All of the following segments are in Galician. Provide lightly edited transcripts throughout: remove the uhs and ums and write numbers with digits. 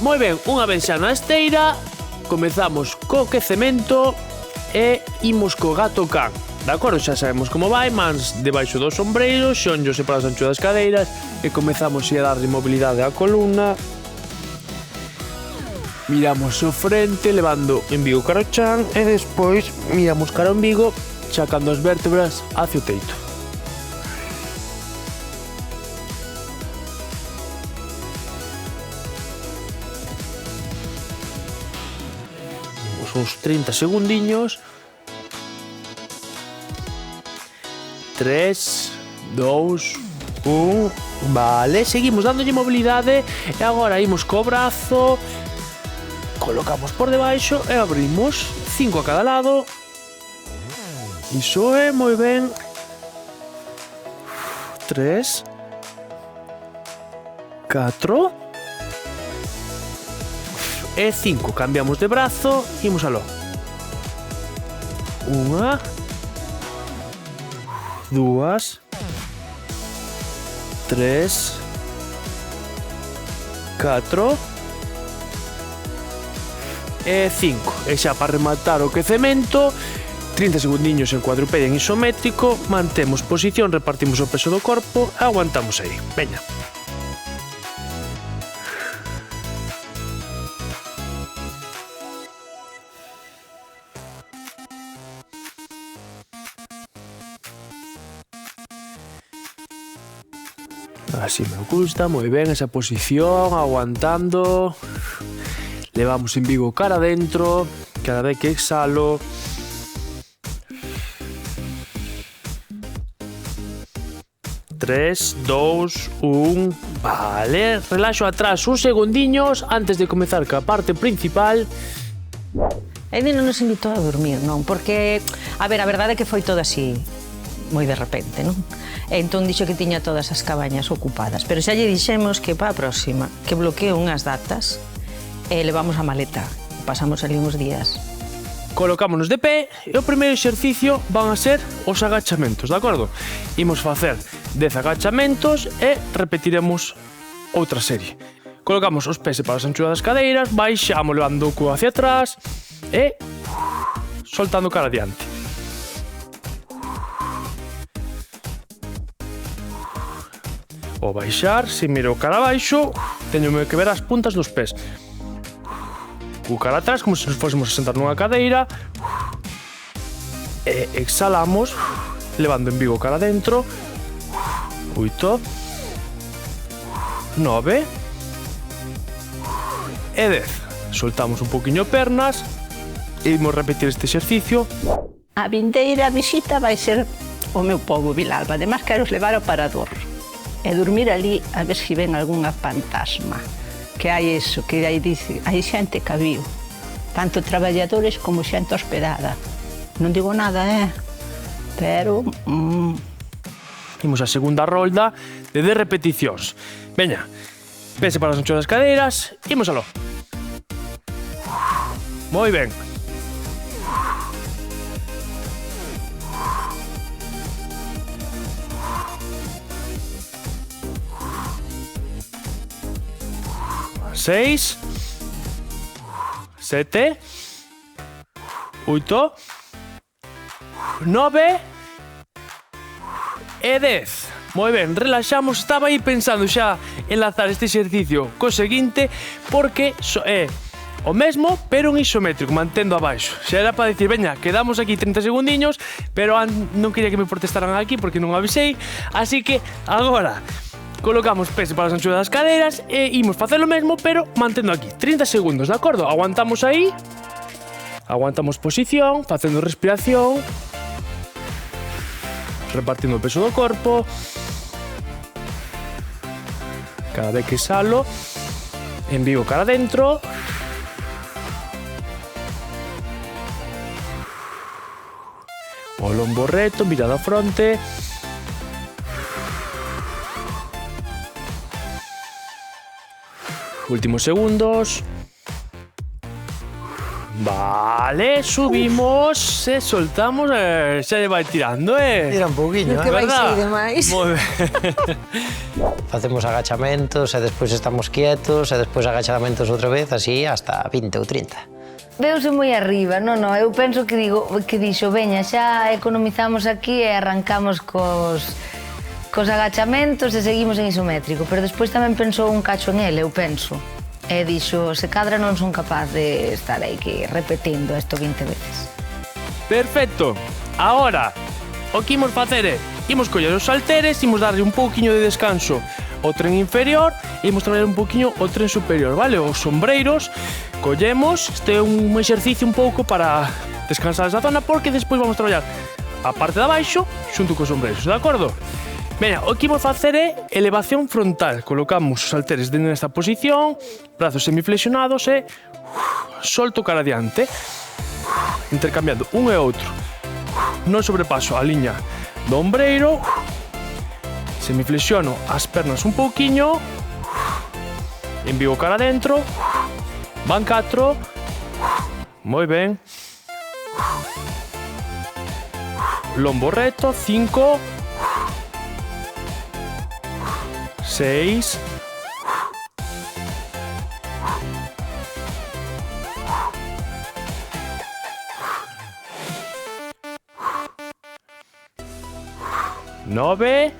Moi ben, unha vez xa na esteira, comezamos co quecemento e imos co gato can. De acordo, xa sabemos como vai, mans debaixo dos sombreiros, xonllos separados ancho das cadeiras e comezamos a darlle mobilidade á columna. Miramos o frente, levando en Vigo cara ao chan e despois miramos cara ao Vigo, chacando as vértebras hacia o teito. Uns 30 segundiños. 3, 2, 1. Vale, seguimos dándolle mobilidade e agora imos co brazo, colocamos por debaixo e abrimos 5 a cada lado. Iso é, moi ben. 3, 4 e 5. Cambiamos de brazo, imos aló. 1, 2, 3, 4 e 5. E xa para rematar o quecemento, 30 segundiños en cuadrupedia en isométrico, mantemos posición, repartimos o peso do corpo e aguantamos aí. Veña. Así me gusta, moi ben esa posición, aguantando. Levamos en Vigo cara adentro, cada vez que exhalo. Tres, 2, 1. Vale, relaxo atrás uns segundiños antes de comezar ca parte principal. Edi non nos invitou a dormir, non? Porque, a ver, a verdade é que foi todo así, moi de repente, non? E entón dixo que tiña todas as cabañas ocupadas, pero xa lle dixemos que para a próxima, que bloquee unhas datas e levamos a maleta. Pasamos ali uns días. Colocámonos de pé e o primeiro exercicio van a ser os agachamentos, de acordo? Imos facer 10 agachamentos e repetiremos outra serie. Colocamos os pés para as anchuras das cadeiras, baixamos levando o cu hacia atrás e soltando cara adiante. O baixar, se miro cara abaixo, teño que ver as puntas dos pés. O cara atrás, como se nos fósemos a sentar nunha cadeira. E exhalamos, levando en Vigo cara adentro. 8, 9 e 10. Soltamos un poquinho pernas e imos repetir este exercicio. A vindeira visita vai ser o meu pobo Vilalba. Ademais, quero levar ao parador e dormir ali a ver se ven algunha fantasma. Que hai eso, que hai xente que viu, tanto traballadores como xente hospedada. Non digo nada, pero... Imos a segunda rolda de 10 repeticións. Veña, pese para as anchuras das cadeiras, imos aló. Moi ben. Seis, 7, 8, 9 e 10. Moi ben, relaxamos. Estaba aí pensando xa enlazar este exercicio co seguinte, porque é o mesmo, pero en isométrico, mantendo abaixo. Xa era para dicir, veña, quedamos aquí 30 segundiños, pero non quería que me protestaran aquí porque non avisei, así que agora colocamos pés para as anchuras das cadeiras e imos facer o mesmo, pero mantendo aquí 30 segundos, de acordo? Aguantamos aí, aguantamos posición, facendo respiración, repartindo o peso do corpo. Cada vez que exhalo, en Vigo cara adentro. O lombo reto, mirada á fronte. Últimos segundos. Vale, subimos e soltamos e xa lle vai tirando, Tira un pouquiño, Que vai verdad? ser demais. Moi ben. Facemos agachamentos e despois estamos quietos e despois agachamentos outra vez, así hasta 20 ou 30. Veuse moi arriba, non, eu penso que dixo, veña, xa economizamos aquí e arrancamos cos agachamentos e seguimos en isométrico, pero despois tamén pensou un cacho en ele, eu penso. E dixo, se cadra non son capaz de estar aí que repetindo isto 20 veces. Perfecto. Ahora, o que imos facer é, imos coller os halteres, imos darlle un pouquiño de descanso ao tren inferior e imos traballar un pouquiño o tren superior, vale? Os sombreiros, collemos, este é un exercicio un pouco para descansar esa zona porque despois vamos traballar a parte de abaixo xunto cos sombreiros, de acordo? Veña, o que imos facer é elevación frontal. Colocamos os halteres nesta posición, brazos semiflexionados e solto cara adiante, intercambiando un e outro. Non sobrepaso a liña do ombreiro, semiflexiono as pernas un pouquiño, envío cara adentro, van 4, moi ben, lombo reto, 5, 6, 9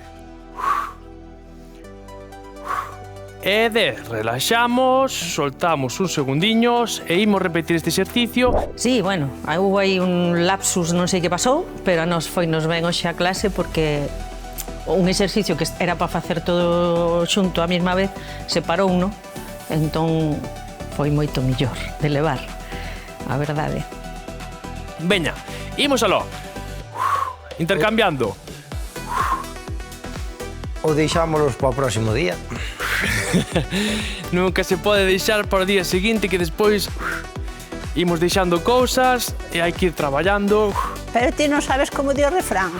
e 10. Relaxamos, soltamos uns segundiños e imos repetir este exercicio. Sí, bueno, hubo aí un lapsus, non sei que pasou, pero a nos foi-nos ben hoxe a clase porque un exercicio que era para facer todo xunto á mesma vez se parou, non? Entón foi moito mellor de levar, a verdade. Veña, imos aló. Intercambiando. Ou deixámolos para o próximo día. Nunca se pode deixar para o día seguinte que despois imos deixando cousas e hai que ir traballando. Pero ti non sabes como di o refrán.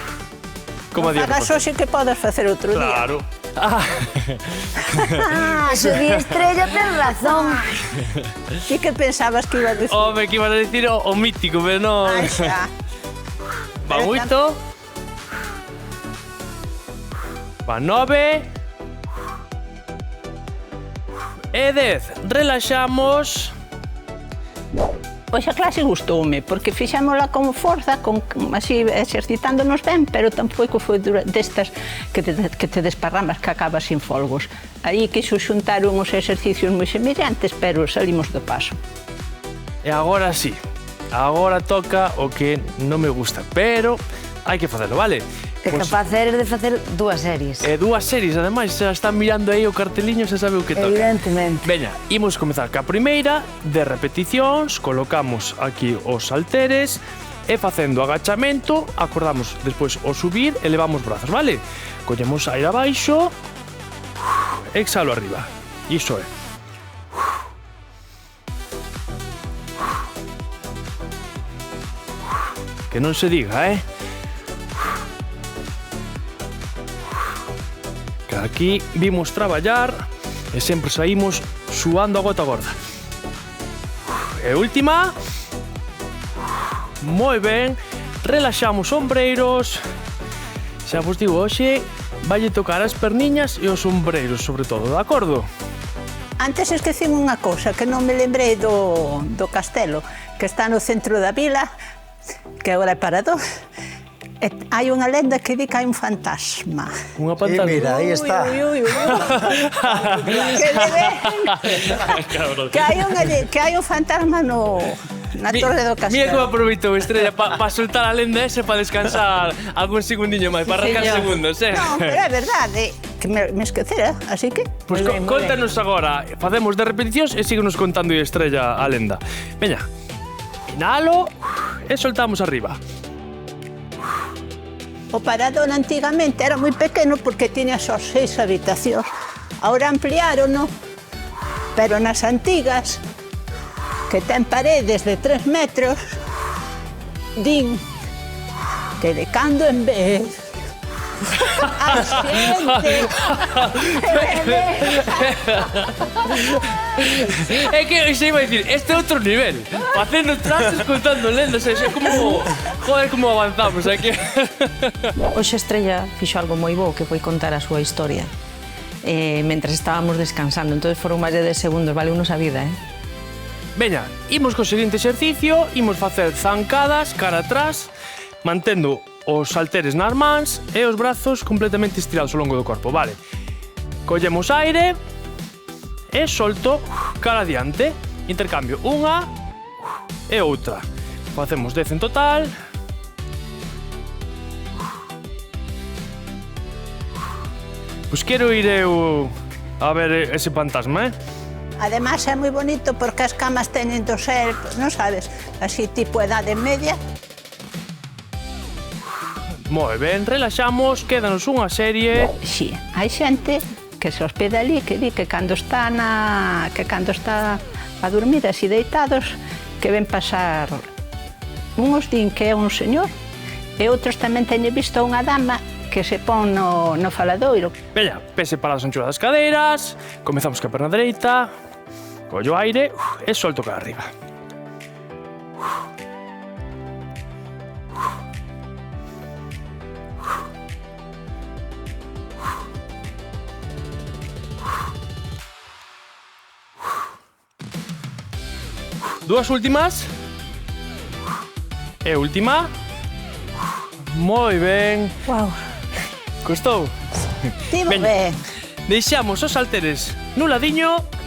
Como Non fagas hoxe que podes facer outro día. Claro. Ah. Eso di Estrella, ten razón. Ti que pensabas que iba a dicir? Home, que ibas a decir o mítico, pero non. Ah, xa. Va moito. Va 9 e 10. Relaxamos. Pois a clase gustoume, porque fixémola con forza, así exercitándonos ben, pero tampouco foi destas que te desparramas que acabas sin folgos. Aí quixo xuntar uns exercicios moi semellantes, pero salimos do paso. E agora sí. Agora toca o que non me gusta, pero hai que facelo, vale? Que capaz eres de facer 2 series. E 2 series, ademais, xa están mirando aí o carteliño, xa sabe o que toca. Evidentemente. Veña, imos comezar ca primeira de repeticións, colocamos aquí os halteres e facendo agachamento, acordamos despois o subir, elevamos brazos, vale? Collemos aire abaixo, exhalo arriba. Iso é. Que non se diga, Que aquí vimos traballar e sempre saímos suando a gota gorda. E última. Moi ben. Relaxamos ombreiros. Xa vos digo, hoxe valle tocar as perniñas e os ombreiros, sobre todo, de acordo? Antes esquecín unha cousa que non me lembrei do castelo, que está no centro da vila, que agora é parador. Hai unha lenda que di que hai un fantasma. Unha pantalla. Mira, aí está. Que hai un fantasma na torre do castelo. Mira como aproveitou Estrella para soltar a lenda ese para descansar algún segundiño máis, para arrancar segundos, Non, pero é verdade, que me esquecera, así que... Pois contanos agora, facemos de repeticións e síguenos contando Estrella a lenda. Veña, inhalo e soltamos arriba. O parador antigamente era moi pequeno porque tiña só 6 habitacións. Ahora ampliárono, pero nas antigas, que ten paredes de 3 metros, din que de cando en vez a xente É que se iba a dicir, este é outro nivel. Facendo trastes, contando lendas, é como... Joder, como avanzamos aquí. Hoxe Estrella fixo algo moi bo que foi contar a súa historia mentre estábamos descansando, entón foron máis de 10 segundos, vale unos a vida, Veña, imos co seguinte exercicio, imos facer zancadas cara atrás, mantendo os halteres nas mans e os brazos completamente estirados ao longo do corpo, vale? Collemos aire e solto cara adiante, intercambio unha e outra. Facemos 10 en total. Pois quero ir eu a ver ese fantasma, Además é moi bonito porque as camas teñen do ser, non sabes, así tipo edade media. Moi ben, relaxamos, quédanos unha serie. Si, hai xente que se hospeda ali, que di que cando está a dormir así deitados, que ven pasar, uns din que é un señor, e outros tamén teñen visto unha dama que se pon no faladoiro. Veña, pese para as anchuras das cadeiras, comezamos ca perna dereita, collo aire e solto cara arriba. Dúas últimas. E última. Moi ben. Wow. Custou? Tivo Veña. ben. Deixamos os halteres no ladiño